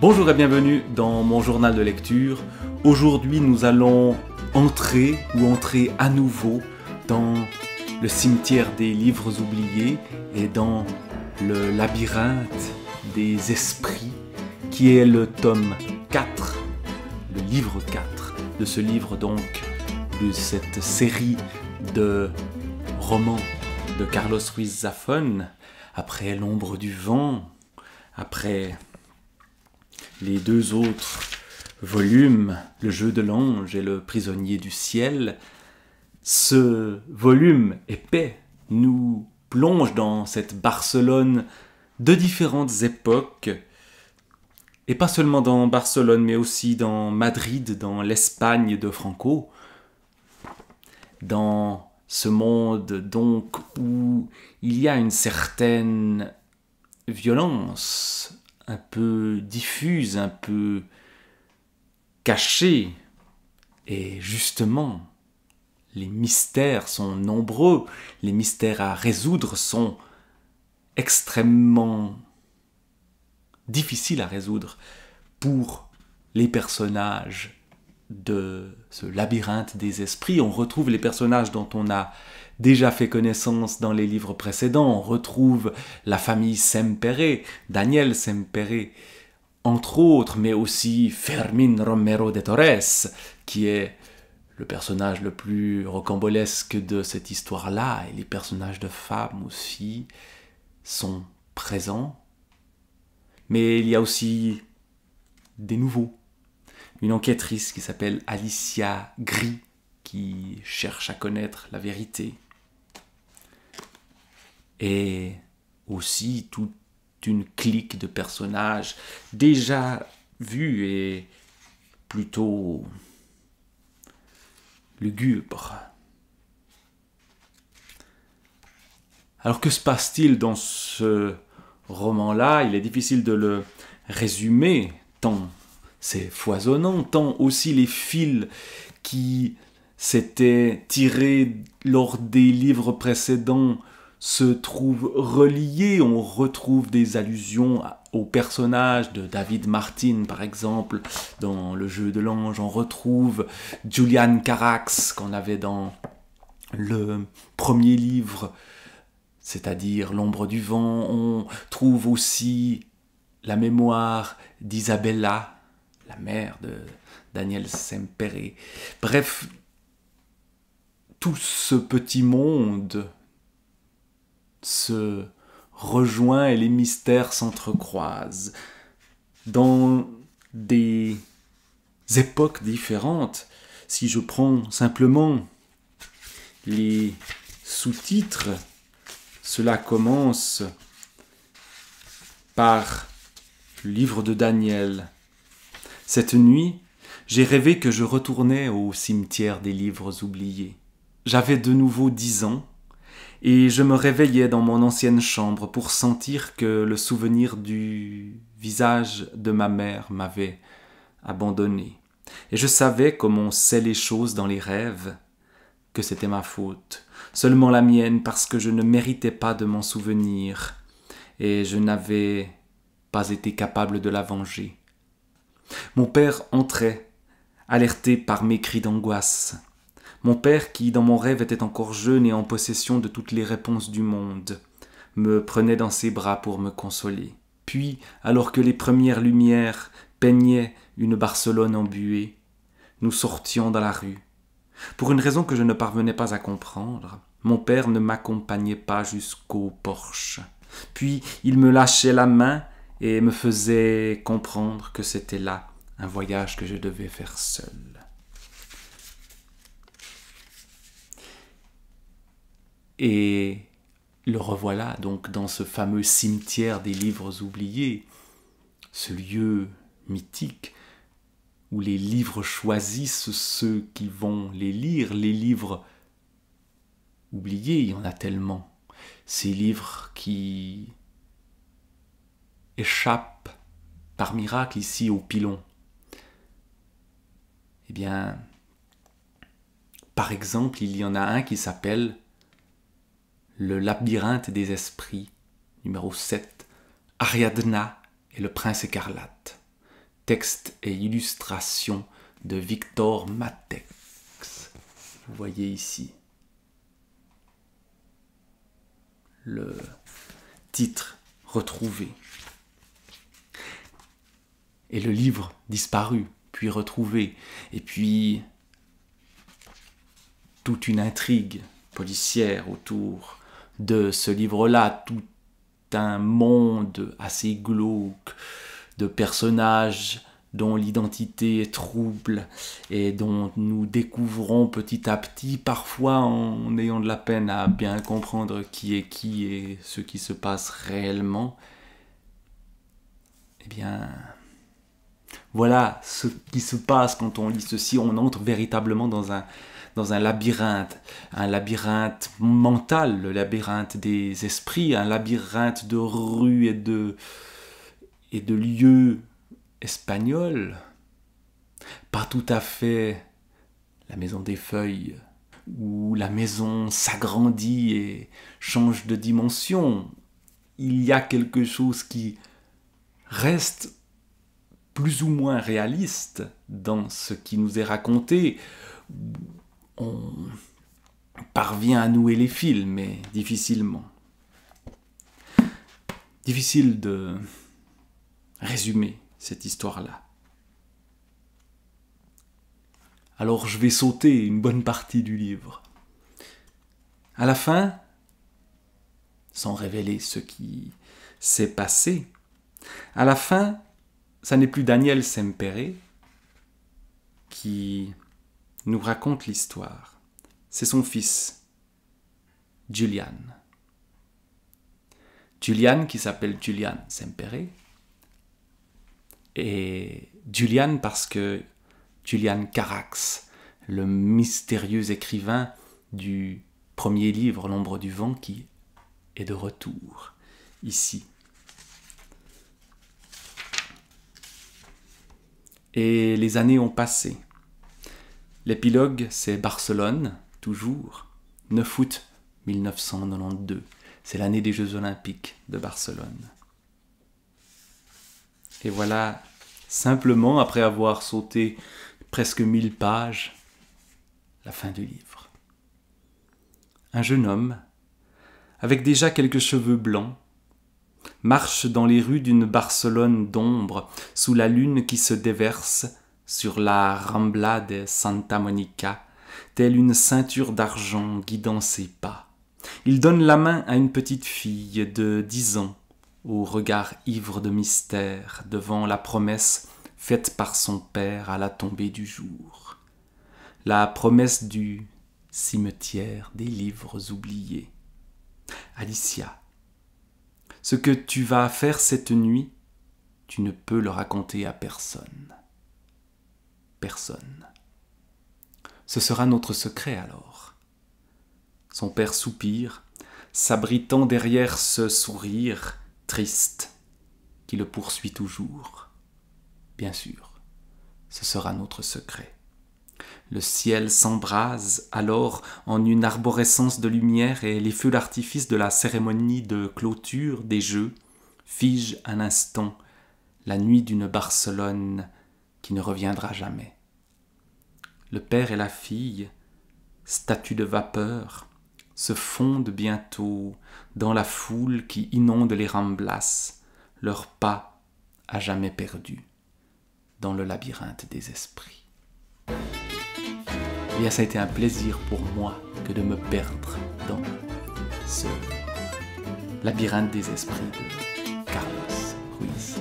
Bonjour et bienvenue dans mon journal de lecture. Aujourd'hui, nous allons entrer à nouveau dans le cimetière des livres oubliés et dans le labyrinthe des esprits qui est le tome 4, le livre 4 de ce livre donc, de cette série de romans de Carlos Ruiz Zafón, après L'ombre du vent, après les deux autres volumes, Le jeu de l'ange et Le prisonnier du ciel. Ce volume épais nous plonge dans cette Barcelone de différentes époques, et pas seulement dans Barcelone, mais aussi dans Madrid, dans l'Espagne de Franco, dans ce monde donc où il y a une certaine violence, un peu diffuse, un peu cachée, et justement, les mystères sont nombreux, les mystères à résoudre sont extrêmement difficiles à résoudre pour les personnages de ce labyrinthe des esprits. On retrouve les personnages dont on a déjà fait connaissance dans les livres précédents. On retrouve la famille Sempere, Daniel Sempere, entre autres, mais aussi Fermín Romero de Torres, qui est le personnage le plus rocambolesque de cette histoire-là, et les personnages de femmes aussi sont présents. Mais il y a aussi des nouveaux. Une enquêtrice qui s'appelle Alicia Gris, qui cherche à connaître la vérité. Et aussi toute une clique de personnages déjà vus et plutôt lugubres. Alors que se passe-t-il dans ce roman-là? Il est difficile de le résumer, tant c'est foisonnant, tant aussi les fils qui s'étaient tirés lors des livres précédents se trouvent reliés. On retrouve des allusions aux personnages de David Martin, par exemple, dans Le jeu de l'ange. On retrouve Julian Carax, qu'on avait dans le premier livre, c'est-à-dire L'ombre du vent. On trouve aussi la mémoire d'Isabella, la mère de Daniel Sempere. Bref, tout ce petit monde se rejoint et les mystères s'entrecroisent dans des époques différentes. Si je prends simplement les sous-titres, cela commence par le livre de Daniel. Cette nuit, j'ai rêvé que je retournais au cimetière des livres oubliés. J'avais de nouveau 10 ans, et je me réveillais dans mon ancienne chambre pour sentir que le souvenir du visage de ma mère m'avait abandonné. Et je savais, comme on sait les choses dans les rêves, que c'était ma faute, seulement la mienne, parce que je ne méritais pas de m'en souvenir, et je n'avais pas été capable de la venger. Mon père entrait, alerté par mes cris d'angoisse. Mon père, qui dans mon rêve était encore jeune et en possession de toutes les réponses du monde, me prenait dans ses bras pour me consoler. Puis, alors que les premières lumières peignaient une Barcelone embuée, nous sortions dans la rue. Pour une raison que je ne parvenais pas à comprendre, mon père ne m'accompagnait pas jusqu'au porche. Puis, il me lâchait la main et me faisait comprendre que c'était là un voyage que je devais faire seul. Et le revoilà donc dans ce fameux cimetière des livres oubliés, ce lieu mythique où les livres choisissent ceux qui vont les lire, les livres oubliés, il y en a tellement. Ces livres qui échappent par miracle ici au pilon. Eh bien, par exemple, il y en a un qui s'appelle Le labyrinthe des esprits, numéro 7, Ariadna et le prince écarlate. Texte et illustration de Victor Matex. Vous voyez ici le titre retrouvé. Et le livre disparu, puis retrouvé. Et puis toute une intrigue policière autour de ce livre-là, tout un monde assez glauque de personnages dont l'identité est trouble et dont nous découvrons petit à petit, parfois en ayant de la peine à bien comprendre qui est qui et ce qui se passe réellement. Eh bien, voilà ce qui se passe quand on lit ceci. On entre véritablement dans un labyrinthe mental, le labyrinthe des esprits, un labyrinthe de rues et de lieux espagnols, pas tout à fait la maison des feuilles, où la maison s'agrandit et change de dimension. Il y a quelque chose qui reste plus ou moins réaliste dans ce qui nous est raconté. On parvient à nouer les fils, mais difficilement. Difficile de résumer cette histoire-là. Alors je vais sauter une bonne partie du livre. À la fin, sans révéler ce qui s'est passé, à la fin, ça n'est plus Daniel Sempere qui nous raconte l'histoire. C'est son fils, Julian. Julian qui s'appelle Julian Sempere. Et Julian parce que Julian Carax, le mystérieux écrivain du premier livre, L'ombre du vent, qui est de retour ici. Et les années ont passé. L'épilogue, c'est Barcelone, toujours, 9 août 1992. C'est l'année des Jeux Olympiques de Barcelone. Et voilà, simplement, après avoir sauté presque 1000 pages, la fin du livre. Un jeune homme, avec déjà quelques cheveux blancs, marche dans les rues d'une Barcelone d'ombre, sous la lune qui se déverse sur la Rambla de Santa Monica, telle une ceinture d'argent guidant ses pas. Il donne la main à une petite fille de 10 ans, au regard ivre de mystère, devant la promesse faite par son père à la tombée du jour. La promesse du cimetière des livres oubliés. Alicia, ce que tu vas faire cette nuit, tu ne peux le raconter à personne. Personne. Ce sera notre secret alors. Son père soupire, s'abritant derrière ce sourire triste qui le poursuit toujours. Bien sûr, ce sera notre secret. Le ciel s'embrase alors en une arborescence de lumière et les feux d'artifice de la cérémonie de clôture des Jeux figent un instant la nuit d'une Barcelone qui ne reviendra jamais. Le père et la fille, statues de vapeur, se fondent bientôt dans la foule qui inonde les Ramblas, leurs pas à jamais perdus dans le labyrinthe des esprits. Eh bien, ça a été un plaisir pour moi que de me perdre dans ce labyrinthe des esprits de Carlos Ruiz.